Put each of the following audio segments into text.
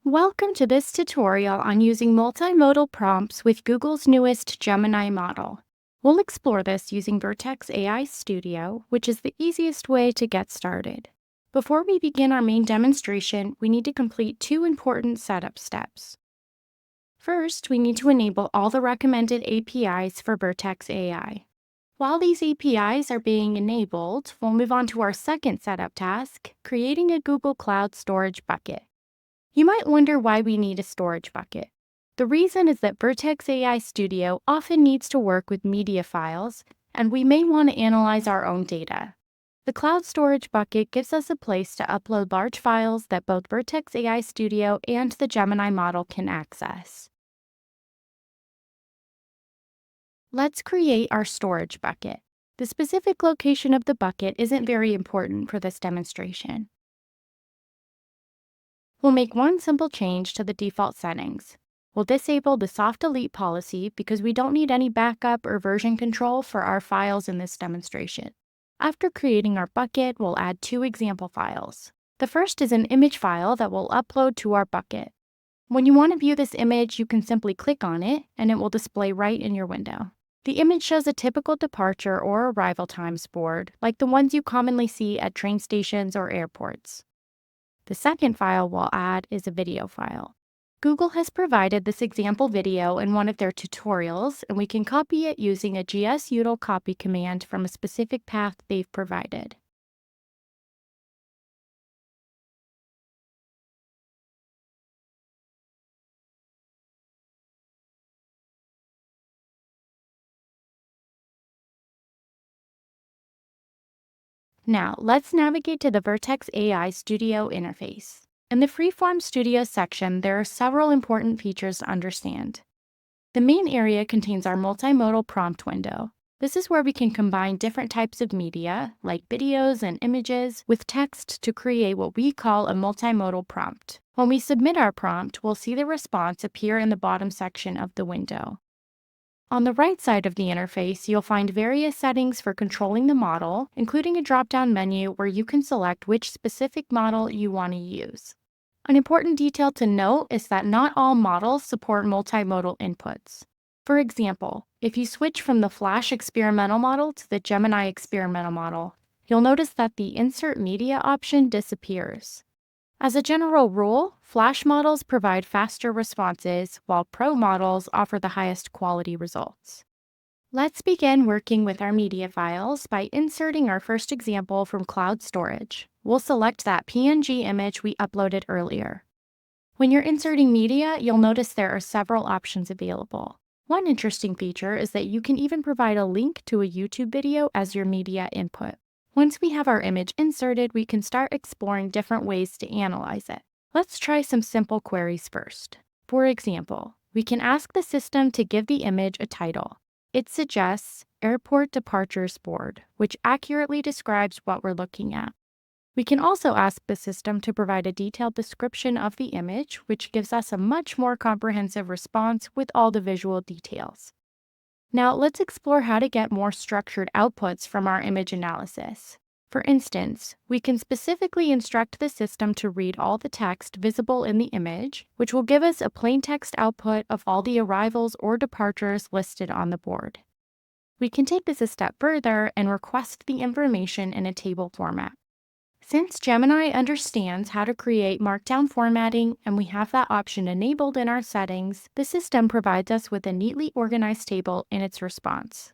Welcome to this tutorial on using multimodal prompts with Google's newest Gemini model. We'll explore this using Vertex AI Studio, which is the easiest way to get started. Before we begin our main demonstration, we need to complete two important setup steps. First, we need to enable all the recommended APIs for Vertex AI. While these APIs are being enabled, we'll move on to our second setup task, creating a Google Cloud Storage bucket. You might wonder why we need a storage bucket. The reason is that Vertex AI Studio often needs to work with media files, and we may want to analyze our own data. The cloud storage bucket gives us a place to upload large files that both Vertex AI Studio and the Gemini model can access. Let's create our storage bucket. The specific location of the bucket isn't very important for this demonstration. We'll make one simple change to the default settings. We'll disable the soft delete policy because we don't need any backup or version control for our files in this demonstration. After creating our bucket, we'll add two example files. The first is an image file that we'll upload to our bucket. When you want to view this image, you can simply click on it and it will display right in your window. The image shows a typical departure or arrival times board, like the ones you commonly see at train stations or airports. The second file we'll add is a video file. Google has provided this example video in one of their tutorials, and we can copy it using a gsutil copy command from a specific path they've provided. Now, let's navigate to the Vertex AI Studio interface. In the Freeform Studio section, there are several important features to understand. The main area contains our multimodal prompt window. This is where we can combine different types of media, like videos and images, with text to create what we call a multimodal prompt. When we submit our prompt, we'll see the response appear in the bottom section of the window. On the right side of the interface, you'll find various settings for controlling the model, including a drop-down menu where you can select which specific model you want to use. An important detail to note is that not all models support multimodal inputs. For example, if you switch from the Flash experimental model to the Gemini experimental model, you'll notice that the Insert Media option disappears. As a general rule, Flash models provide faster responses, while Pro models offer the highest quality results. Let's begin working with our media files by inserting our first example from cloud storage. We'll select that PNG image we uploaded earlier. When you're inserting media, you'll notice there are several options available. One interesting feature is that you can even provide a link to a YouTube video as your media input. Once we have our image inserted, we can start exploring different ways to analyze it. Let's try some simple queries first. For example, we can ask the system to give the image a title. It suggests Airport Departures Board, which accurately describes what we're looking at. We can also ask the system to provide a detailed description of the image, which gives us a much more comprehensive response with all the visual details. Now, let's explore how to get more structured outputs from our image analysis. For instance, we can specifically instruct the system to read all the text visible in the image, which will give us a plain text output of all the arrivals or departures listed on the board. We can take this a step further and request the information in a table format. Since Gemini understands how to create Markdown formatting and we have that option enabled in our settings, the system provides us with a neatly organized table in its response.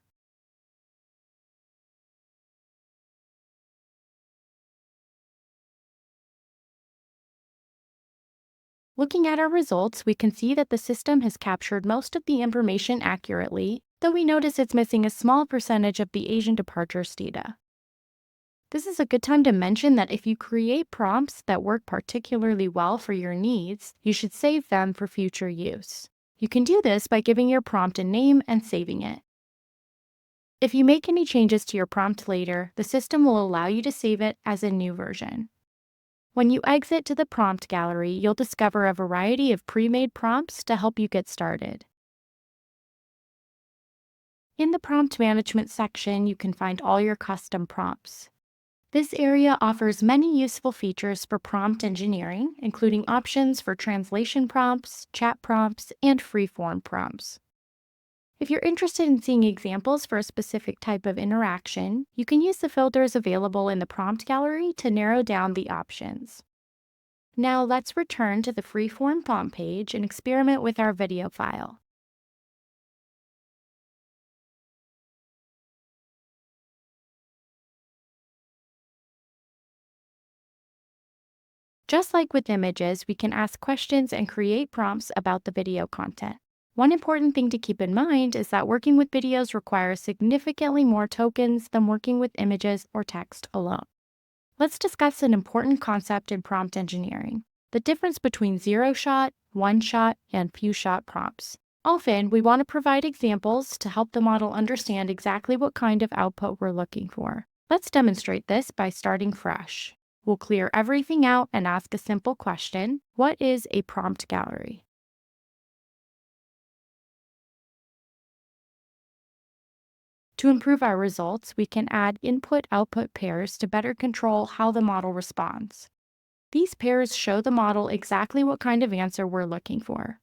Looking at our results, we can see that the system has captured most of the information accurately, though we notice it's missing a small percentage of the Asian departures data. This is a good time to mention that if you create prompts that work particularly well for your needs, you should save them for future use. You can do this by giving your prompt a name and saving it. If you make any changes to your prompt later, the system will allow you to save it as a new version. When you exit to the prompt gallery, you'll discover a variety of pre-made prompts to help you get started. In the prompt management section, you can find all your custom prompts. This area offers many useful features for prompt engineering, including options for translation prompts, chat prompts, and free-form prompts. If you're interested in seeing examples for a specific type of interaction, you can use the filters available in the prompt gallery to narrow down the options. Now let's return to the free-form prompt page and experiment with our video file. Just like with images, we can ask questions and create prompts about the video content. One important thing to keep in mind is that working with videos requires significantly more tokens than working with images or text alone. Let's discuss an important concept in prompt engineering: the difference between zero-shot, one-shot, and few-shot prompts. Often, we want to provide examples to help the model understand exactly what kind of output we're looking for. Let's demonstrate this by starting fresh. We'll clear everything out and ask a simple question: what is a prompt gallery? To improve our results, we can add input-output pairs to better control how the model responds. These pairs show the model exactly what kind of answer we're looking for.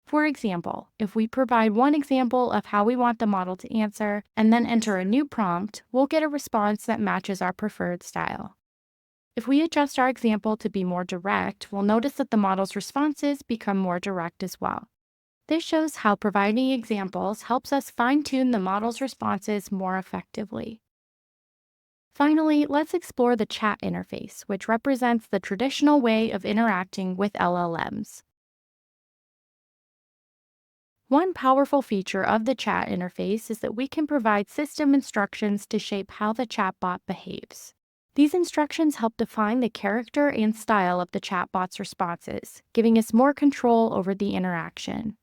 For example, if we provide one example of how we want the model to answer and then enter a new prompt, we'll get a response that matches our preferred style. If we adjust our example to be more direct, we'll notice that the model's responses become more direct as well. This shows how providing examples helps us fine-tune the model's responses more effectively. Finally, let's explore the chat interface, which represents the traditional way of interacting with LLMs. One powerful feature of the chat interface is that we can provide system instructions to shape how the chatbot behaves. These instructions help define the character and style of the chatbot's responses, giving us more control over the interaction.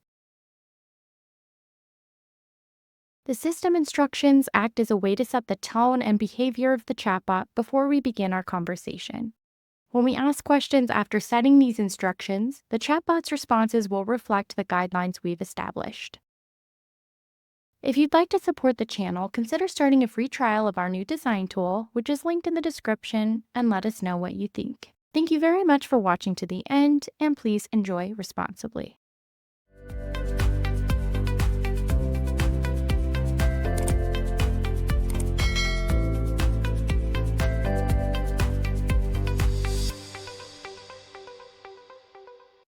The system instructions act as a way to set the tone and behavior of the chatbot before we begin our conversation. When we ask questions after setting these instructions, the chatbot's responses will reflect the guidelines we've established. If you'd like to support the channel, consider starting a free trial of our new design tool, which is linked in the description, and let us know what you think. Thank you very much for watching to the end, and please enjoy responsibly.